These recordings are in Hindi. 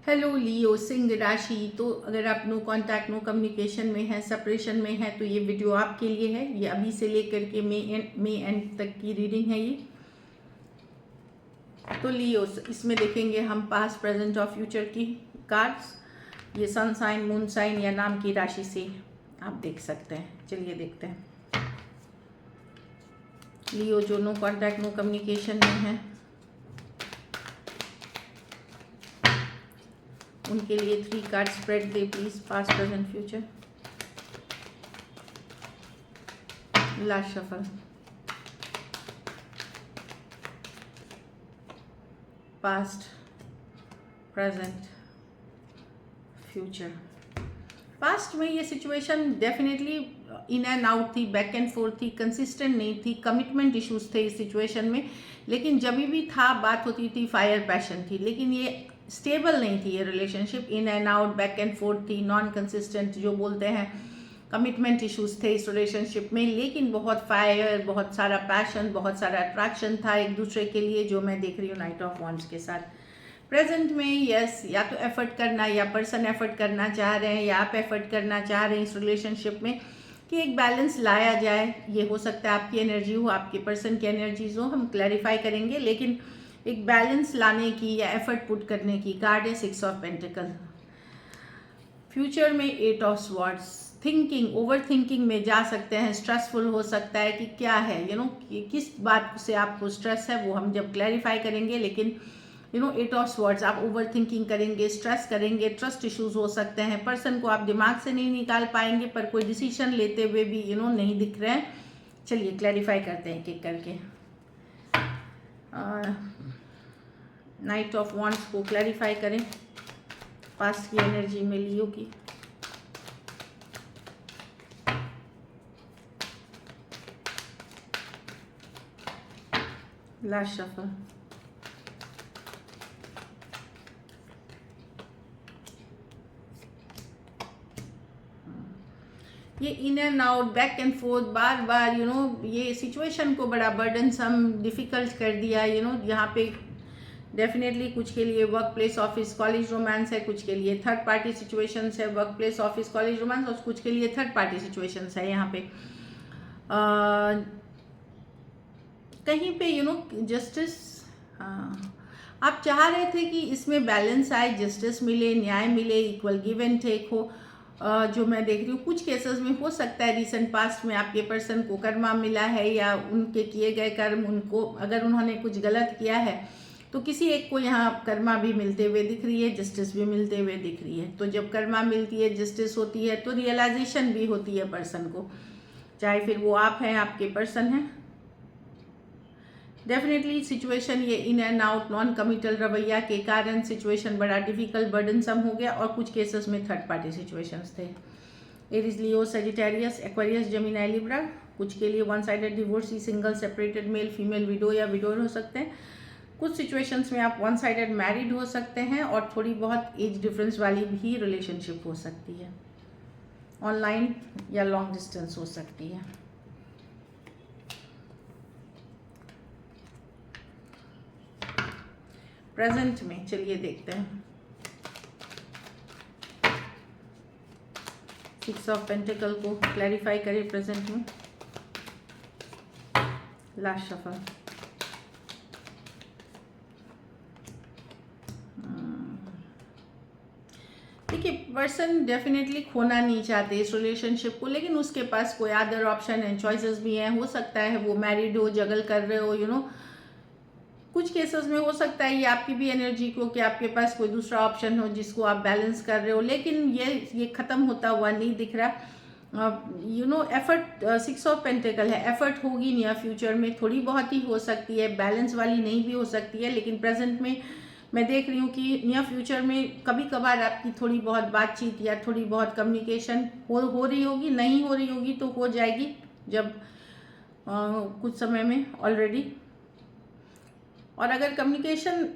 हेलो लियो सिंह राशि। तो अगर आप नो कांटेक्ट नो कम्युनिकेशन में है, सेपरेशन में है, तो ये वीडियो आपके लिए है। ये अभी से लेकर के मई एंड तक की रीडिंग है ये। तो लियो इसमें देखेंगे हम पास्ट प्रेजेंट और फ्यूचर की कार्ड्स। ये सन साइन, मून साइन या नाम की राशि से आप देख सकते हैं। चलिए देखते हैं। लियो जो नो कांटेक्ट नो कम्युनिकेशन में है, उनके लिए 3 card spread they please. Past present future. Last shuffle. Past present future. Past में ये situation definitely in and out थी, बैक एंड फोर्थ थी, कंसिस्टेंट नहीं थी, कमिटमेंट इश्यूज थे इस सिचुएशन में। लेकिन जब भी था बात होती थी फायर पैशन थी, लेकिन ये स्टेबल नहीं थी ये relationship. In and out, back and fourth थी, नॉन कंसिस्टेंट जो बोलते हैं, कमिटमेंट इश्यूज थे इस रिलेशनशिप में। लेकिन बहुत फायर, बहुत सारा पैशन, बहुत सारा अट्रैक्शन था एक दूसरे के लिए, जो मैं देख रही हूँ नाइट ऑफ वॉन्ड्स के साथ। प्रेजेंट में यस, या तो एफर्ट करना, या पर्सन एफर्ट करना चाह रहे हैं, या आप एफर्ट करना चाह रहे हैं इस रिलेशनशिप में कि एक बैलेंस लाया जाए। ये हो सकता है आपकी एनर्जी हो, आपके पर्सन की एनर्जीज हो, हम क्लैरिफाई करेंगे। लेकिन एक बैलेंस लाने की या एफर्ट पुट करने की कार्ड है 6 ऑफ पेंटिकल। फ्यूचर में 8 of swords. Thinking, over thinking में जा सकते हैं, स्ट्रेसफुल हो सकता है कि क्या है, किस बात से आपको स्ट्रेस है, वो हम जब क्लैरिफाई करेंगे। लेकिन 8 ऑफ स्वॉर्ड्स, आप ओवर थिंकिंग करेंगे, स्ट्रेस करेंगे, ट्रस्ट इश्यूज हो सकते हैं, पर्सन को आप दिमाग से नहीं निकाल पाएंगे, पर कोई डिसीजन लेते हुए भी नहीं दिख रहे हैं। चलिए क्लैरिफाई करते हैं एक एक करके। नाइट ऑफ वॉन्ड्स को क्लैरिफाई करें, पास्ट की एनर्जी में लियो की। Last shuffle. ये in and out, back and forth, बार बार ये सिचुएशन को बड़ा बर्डनसम, डिफिकल्ट कर दिया। यहाँ पे डेफिनेटली कुछ के लिए work place, office, college romance है, कुछ के लिए थर्ड पार्टी सिचुएशंस है। Work place, office, college romance, और कुछ के लिए थर्ड पार्टी सिचुएशंस है। यहाँ पे कहीं पे जस्टिस, आप चाह रहे थे कि इसमें बैलेंस आए, जस्टिस मिले, न्याय मिले, इक्वल गिव एंड टेक हो। जो मैं देख रही हूँ कुछ केसेस में हो सकता है रिसेंट पास्ट में आपके पर्सन को कर्मा मिला है, या उनके किए गए कर्म, उनको अगर उन्होंने कुछ गलत किया है तो किसी एक को यहाँ कर्मा भी मिलते हुए दिख रही है, जस्टिस भी मिलते हुए दिख रही है। तो जब कर्मा मिलती है, जस्टिस होती है, तो रियलाइजेशन भी होती है पर्सन को, चाहे फिर वो आप हैं, आपके पर्सन हैं। डेफिनेटली सिचुएशन ये in and out, non committal रवैया के कारण सिचुएशन बड़ा डिफिकल्ट, बर्डनसम हो गया। और कुछ केसेस में थर्ड पार्टी सिचुएशंस थे। एरीज, लियो, सजिटेरियस, एक्वेरियस, जेमिनी, लिब्रा। कुछ के लिए one sided divorcee, single, separated, male female, window या विडोर हो सकते हैं। कुछ सिचुएशंस में आप वन साइडेड मैरिड हो सकते हैं, और थोड़ी बहुत एज डिफरेंस वाली भी रिलेशनशिप हो सकती है। ऑनलाइन या लॉन्ग डिस्टेंस हो सकती है। प्रेजेंट में चलिए देखते हैं। 6 ऑफ पेंटिकल को क्लैरिफाई करें प्रेजेंट में। Last shuffle. देखिए, पर्सन डेफिनेटली खोना नहीं चाहते इस रिलेशनशिप को, लेकिन उसके पास कोई अदर ऑप्शन एंड चॉइसेस भी हैं। हो सकता है वो मैरिड हो, जगल कर रहे हो, कुछ केसेस में हो सकता है ये आपकी भी एनर्जी को कि आपके पास कोई दूसरा ऑप्शन हो जिसको आप बैलेंस कर रहे हो। लेकिन ये ख़त्म होता हुआ नहीं दिख रहा। एफर्ट, 6 ऑफ पेंटिकल है, एफर्ट होगी नियर फ्यूचर में, थोड़ी बहुत ही हो सकती है, बैलेंस वाली नहीं भी हो सकती है। लेकिन प्रेजेंट में मैं देख रही हूँ कि नियर फ्यूचर में कभी कभार आपकी थोड़ी बहुत बातचीत या थोड़ी बहुत कम्युनिकेशन हो रही होगी, नहीं हो रही होगी तो हो जाएगी जब कुछ समय में ऑलरेडी। और अगर कम्युनिकेशन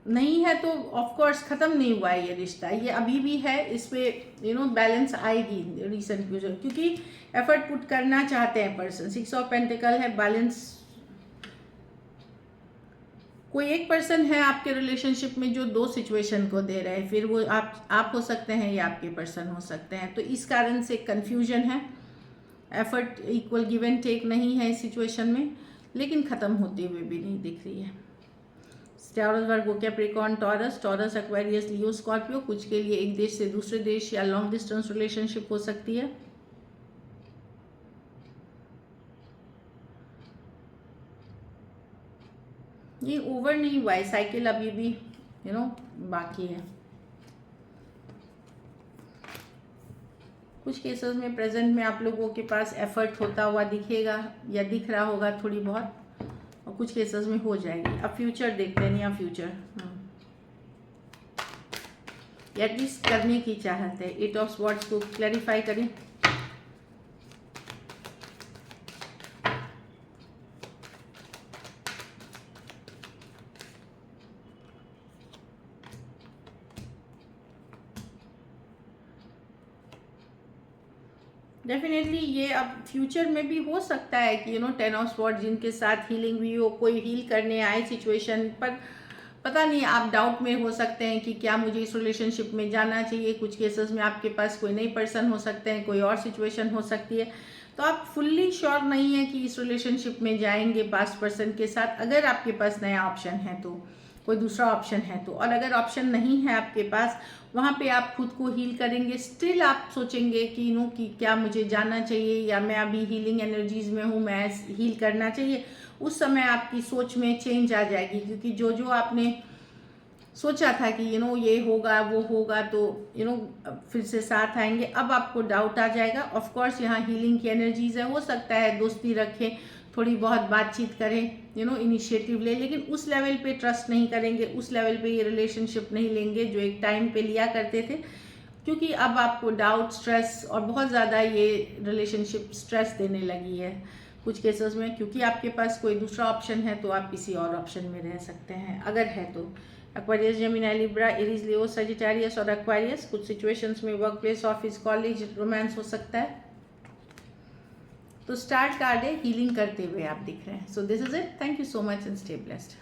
नहीं है तो ऑफ कोर्स ख़त्म नहीं हुआ है ये रिश्ता, ये अभी भी है। इस पे बैलेंस आएगी रिसेंट फ्यूचर, क्योंकि एफर्ट पुट करना चाहते हैं पर्सन। 6 ऑफ पेंटिकल है, बैलेंस कोई एक पर्सन है आपके रिलेशनशिप में जो दो सिचुएशन को दे रहे हैं, फिर वो आप हो सकते हैं या आपके पर्सन हो सकते हैं, तो इस कारण से कन्फ्यूजन है, effort equal give and take नहीं है इस सिचुएशन में, लेकिन ख़त्म होते हुए भी नहीं दिख रही है। टॉरस, वर्गो, कैप्रिकॉर्न, टॉरस, एक्वेरियस, लियो, स्कॉर्पियो, कुछ के लिए एक देश से दूसरे देश या लॉन्ग डिस्टेंस रिलेशनशिप हो सकती है। ये ओवर नहीं हुआ है, साइकिल अभी भी बाकी है। कुछ केसेस में प्रेजेंट में आप लोगों के पास एफर्ट होता हुआ दिखेगा या दिख रहा होगा थोड़ी बहुत, और कुछ केसेस में हो जाएगी। अब फ्यूचर देखते हैं, या फ्यूचर एटलीस्ट करने की चाहत है। 8 ऑफ स्वॉर्ड्स को क्लैरिफाई करें। डेफिनेटली ये अब फ्यूचर में भी हो सकता है कि 10 ऑफ स्वॉर्ड जिनके साथ हीलिंग भी हो, कोई हील करने आए सिचुएशन पर, पता नहीं, आप डाउट में हो सकते हैं कि क्या मुझे इस रिलेशनशिप में जाना चाहिए। कुछ केसेस में आपके पास कोई नई पर्सन हो सकते हैं, कोई और सिचुएशन हो सकती है, तो आप फुल्ली श्योर नहीं है कि इस रिलेशनशिप में जाएंगे पास्ट पर्सन के साथ। अगर आपके पास नया ऑप्शन है तो, कोई दूसरा ऑप्शन है तो, और अगर ऑप्शन नहीं है आपके पास, वहाँ पे आप खुद को हील करेंगे। स्टिल आप सोचेंगे कि कि क्या मुझे जाना चाहिए या मैं अभी हीलिंग एनर्जीज में हूँ, मैं हील करना चाहिए। उस समय आपकी सोच में चेंज आ जाएगी, क्योंकि जो आपने सोचा था कि ये होगा वो होगा, तो फिर से साथ आएंगे, अब आपको डाउट आ जाएगा। ऑफ कोर्स यहाँ हीलिंग की एनर्जीज है, हो सकता है दोस्ती रखें, थोड़ी बहुत बातचीत करें, इनिशिएटिव ले, लेकिन उस लेवल पे ट्रस्ट नहीं करेंगे, उस लेवल पे ये रिलेशनशिप नहीं लेंगे जो एक टाइम पे लिया करते थे, क्योंकि अब आपको डाउट, स्ट्रेस और बहुत ज़्यादा ये रिलेशनशिप स्ट्रेस देने लगी है कुछ केसेस में। क्योंकि आपके पास कोई दूसरा ऑप्शन है तो आप किसी और ऑप्शन में रह सकते हैं, अगर है तो। एक्वेरियस, जेमिनी, लिब्रा, एरीज, लियो, सजिटेरियस और एक्वेरियस, कुछ सिचुएशंस में work place, office, college, romance हो सकता है। तो स्टार्ट कार्ड है, हीलिंग करते हुए आप दिख रहे हैं। So this is it, thank you so much and stay blessed.